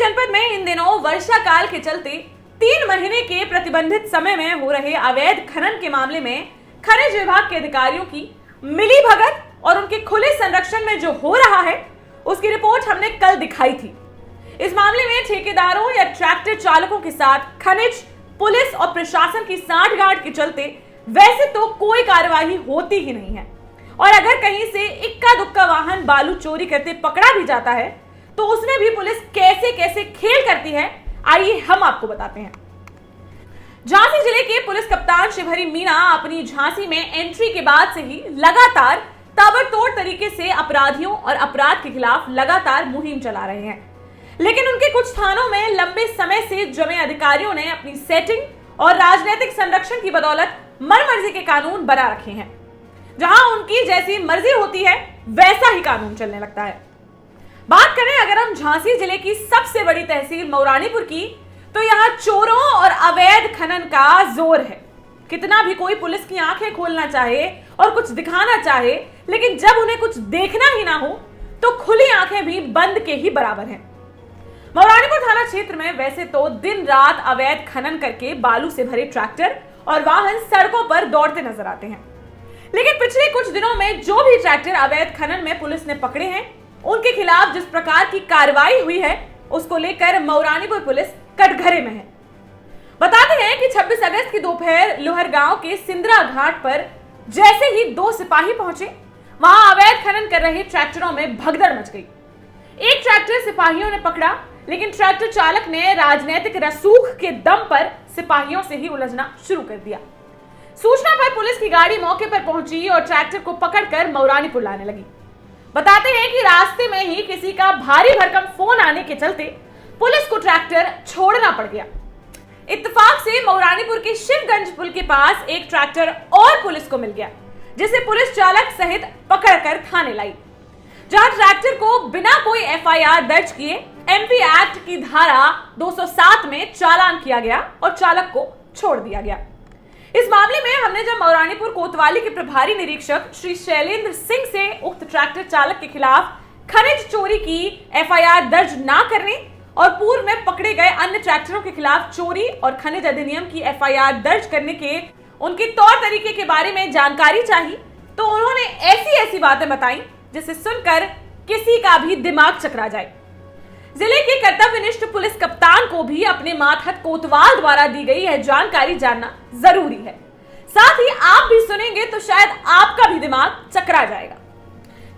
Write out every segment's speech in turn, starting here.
जनपद में इन दिनों वर्षा काल के चलते 3 महीने के प्रतिबंधित समय में हो रहे अवैध खनन के मामले में खनिज विभाग के अधिकारियों की मिलीभगत और उनके खुले संरक्षण में जो हो रहा है उसकी रिपोर्ट हमने कल दिखाई थी। इस मामले में ठेकेदारों या ट्रैक्टर चालकों के साथ खनिज, पुलिस और प्रशासन की सांठगांठ के चलते वैसे तो कोई कार्यवाही होती ही नहीं है, और अगर कहीं से इक्का दुक्का वाहन बालू चोरी करते पकड़ा भी जाता है तो उसमें भी पुलिस कैसे कैसे खेल करती है, आइए हम आपको बताते हैं। झांसी जिले के पुलिस कप्तान शिवहरी मीणा अपनी झांसी में एंट्री के बाद से ही लगातार ताबड़तोड़ तरीके से अपराधियों और अपराध के खिलाफ लगातार मुहिम चला रहे हैं, लेकिन उनके कुछ थानों में लंबे समय से जमे अधिकारियों ने अपनी सेटिंग और राजनीतिक संरक्षण की बदौलत मनमर्जी के कानून बना रखे हैं। जहां उनकी जैसी मर्जी होती है वैसा ही कानून चलने लगता है। बात करें अगर हम झांसी जिले की सबसे बड़ी तहसील मौरानीपुर की, तो यहाँ चोरों और अवैध खनन का जोर है। कितना भी कोई पुलिस की आंखें खोलना चाहे और कुछ दिखाना चाहे, लेकिन जब उन्हें कुछ देखना ही ना हो तो खुली आंखें भी बंद के ही बराबर हैं। मौरानीपुर थाना क्षेत्र में वैसे तो दिन रात अवैध खनन करके बालू से भरे ट्रैक्टर और वाहन सड़कों पर दौड़ते नजर आते हैं, लेकिन पिछले कुछ दिनों में जो भी ट्रैक्टर अवैध खनन में पुलिस ने पकड़े हैं उनके खिलाफ जिस प्रकार की कार्रवाई हुई है उसको लेकर मौरानीपुर पुलिस कटघरे में है। बताते हैं कि 26 अगस्त की दोपहर लोहर गांव के सिंदरा घाट पर जैसे ही 2 सिपाही पहुंचे, वहां अवैध खनन कर रहे ट्रैक्टरों में भगदड़ मच गई। एक ट्रैक्टर सिपाहियों ने पकड़ा, लेकिन ट्रैक्टर चालक ने राजनीतिक रसूख के दम पर सिपाहियों से ही उलझना शुरू कर दिया। सूचना पर पुलिस की गाड़ी मौके पर पहुंची और ट्रैक्टर को पकड़कर मौरानीपुर लाने लगी। बताते हैं कि रास्ते में ही किसी का भारी भरकम फोन आने के चलते पुलिस को ट्रैक्टर छोड़ना पड़ गया। इत्तेफाक से मौरानीपुर के शिवगंज पुल के पास एक ट्रैक्टर और पुलिस को मिल गया, जिसे पुलिस चालक सहित पकड़कर थाने लाई, जहां ट्रैक्टर को बिना कोई एफआईआर दर्ज किए एमपी एक्ट की धारा 207 में चालान किया गया और चालक को छोड़ दिया गया। इस मामले में हमने जब मौरानीपुर कोतवाली के प्रभारी निरीक्षक श्री शैलेंद्र सिंह से उक्त ट्रैक्टर चालक के खिलाफ खनिज चोरी की एफआईआर दर्ज न करने और पूर्व में पकड़े गए अन्य ट्रैक्टरों के खिलाफ चोरी और खनिज अधिनियम की एफआईआर दर्ज करने के उनके तौर तरीके के बारे में जानकारी चाहिए, तो उन्होंने ऐसी बातें बताई जिसे सुनकर किसी का भी दिमाग चकरा जाए। जिले के कर्तव्यनिष्ठ पुलिस कप्तान को भी अपने मातहत कोतवाल द्वारा दी गई यह जानकारी जानना जरूरी है। साथ ही आप भी सुनेंगे तो शायद आपका भी दिमाग चकरा जाएगा।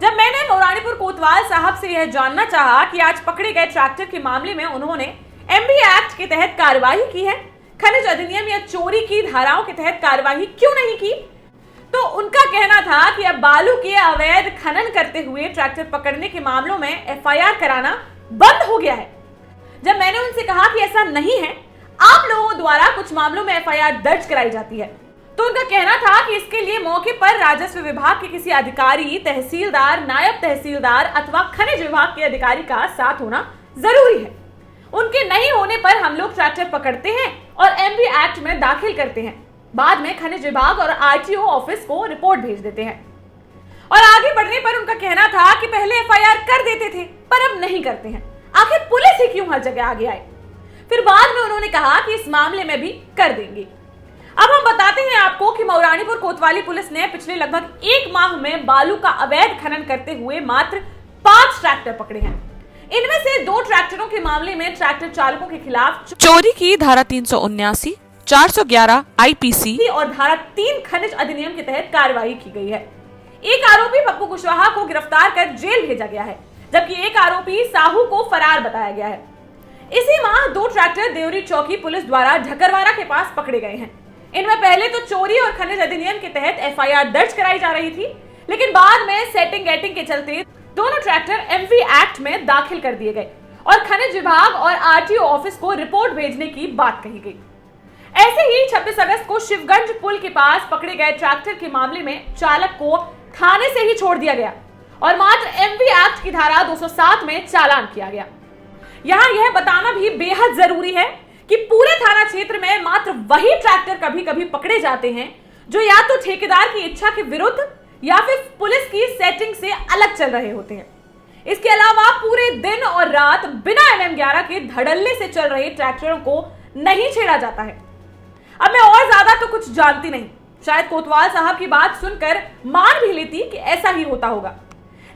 जब मैंने मौरानीपुर कोतवाल साहब से यह जानना चाहा कि आज पकड़े गए ट्रैक्टर के मामले में उन्होंने एमबी एक्ट के तहत कार्रवाई की है, खनिज अधिनियम या चोरी की धाराओं के तहत कार्रवाई क्यों नहीं की, तो उनका कहना था कि अब बालू के अवैध खनन करते हुए ट्रैक्टर पकड़ने के मामलों में एफआईआर कराना बंद हो गया है। जब मैंने उनसे कहा कि ऐसा नहीं है, आप लोगों द्वारा कुछ मामलों में एफआईआर दर्ज कराई जाती है, तो उनका कहना था कि इसके लिए मौके पर राजस्व विभाग के किसी अधिकारी, तहसीलदार, नायब तहसीलदार अथवा खनिज विभाग के अधिकारी का साथ होना जरूरी है। उनके नहीं होने पर हम लोग ट्रैक्टर पकड़ते हैं और एमबी एक्ट में दाखिल करते हैं, बाद में खनिज विभाग और आरटीओ ऑफिस को रिपोर्ट भेज देते हैं। और आगे बढ़ने पर उनका कहना था कि पहले एफआईआर कर देते थे पर अब नहीं करते हैं, आखिर पुलिस ही क्यों हर जगह आगे आए। फिर बाद में उन्होंने कहा कि इस मामले में भी कर देंगे। अब हम बताते हैं आपको कि मौरानीपुर कोतवाली पुलिस ने पिछले लगभग 1 माह में बालू का अवैध खनन करते हुए मात्र 5 ट्रैक्टर पकड़े हैं। इनमें से 2 ट्रैक्टरों के मामले में ट्रैक्टर चालकों के खिलाफ चोरी की धारा 379, 411 आईपीसी और धारा 3 खनिज अधिनियम के तहत कार्रवाई की गई है। एक आरोपी पप्पू कुशवाहा को गिरफ्तार कर जेल भेजा गया है, जबकि एक आरोपी साहू को फरार बताया गया है। इसी माह 2 ट्रैक्टर देवरी चौकी पुलिस द्वारा ढकरवारा के पास पकड़े गए हैं। इनमें पहले तो चोरी और खनिज अधिनियम के तहत एफआईआर दर्ज कराई जा रही थी, लेकिन बाद में सेटिंग गेटिंग के चलते दोनों ट्रैक्टर एमवी एक्ट में दाखिल कर दिए गए और खनिज विभाग और आरटीओ ऑफिस को रिपोर्ट भेजने की बात कही गई। ऐसे ही 26 अगस्त को शिवगंज पुल के पास पकड़े गए ट्रैक्टर के मामले में चालक को थाने से ही छोड़ दिया गया और मात्र एमवी एक्ट की धारा 207 में चालान किया गया। यहाँ यह बताना भी बेहद जरूरी है कि पूरे थाना क्षेत्र में मात्र वही ट्रैक्टर कभी कभी पकड़े जाते हैं जो या तो ठेकेदार की इच्छा के विरुद्ध या फिर पुलिस की सेटिंग से अलग चल रहे होते हैं। इसके अलावा पूरे दिन और रात बिना MM11 के धड़ल्ले से चल रहे ट्रैक्टरों को नहीं छेड़ा जाता है। अब मैं और ज्यादा तो कुछ जानती नहीं, शायद कोतवाल साहब की बात सुनकर मान भी लेती कि ऐसा ही होता होगा,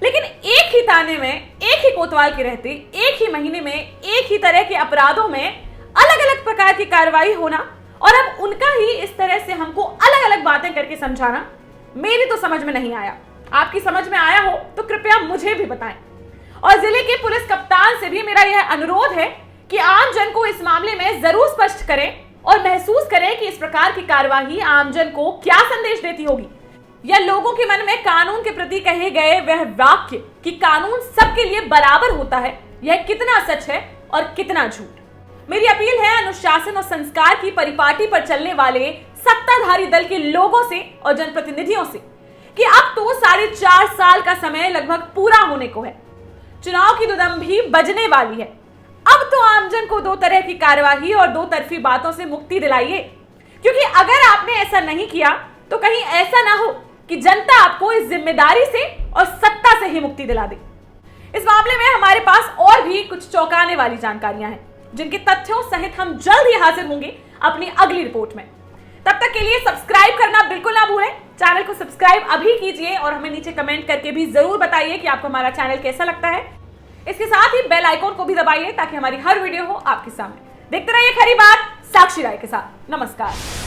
लेकिन एक ही थाने में एक ही कोतवाल के रहते एक ही महीने में एक ही तरह के अपराधों में अलग अलग प्रकार की कार्रवाई होना और अब उनका ही इस तरह से हमको अलग अलग बातें करके समझाना मेरी तो समझ में नहीं आया। आपकी समझ में आया हो तो कृपया मुझे भी बताएं। और जिले के पुलिस कप्तान से भी मेरा यह अनुरोध है कि आम जन को इस मामले में जरूर स्पष्ट करें और महसूस करें कि इस प्रकार की कार्यवाही आम जन को क्या संदेश देती होगी, या लोगों के मन में कानून के प्रति कहे गए वह वाक्य कि कानून सबके लिए बराबर होता है, यह कितना सच है और कितना झूठ। मेरी अपील है अनुशासन और संस्कार की परिपाटी पर चलने वाले सत्ताधारी दल के लोगों से और जनप्रतिनिधियों से कि अब तो 4.5 साल का समय लगभग पूरा होने को है, चुनाव की दुदम भी बजने वाली है। अब तो आमजन को दो तरह की कार्यवाही और दो तरफी बातों से मुक्ति दिलाइए, क्योंकि अगर आपने ऐसा नहीं किया तो कहीं ऐसा ना हो कि जनता आपको इस जिम्मेदारी से और सत्ता से ही मुक्ति दिला दे। इस मामले में हमारे पास और भी कुछ चौंकाने वाली जानकारियां हैं, जिनके तथ्यों सहित हम जल्द ही हाजिर होंगे अपनी अगली रिपोर्ट में। तब तक के लिए सब्सक्राइब करना बिल्कुल ना भूलें। चैनल को सब्सक्राइब अभी कीजिए और हमें नीचे कमेंट करके भी जरूर बताइए कि आपको हमारा चैनल कैसा लगता है। इसके साथ ही बेल आइकॉन को भी दबाइए ताकि हमारी हर वीडियो हो आपके सामने। देखते रहिए खरी बात साक्षी राय के साथ। नमस्कार।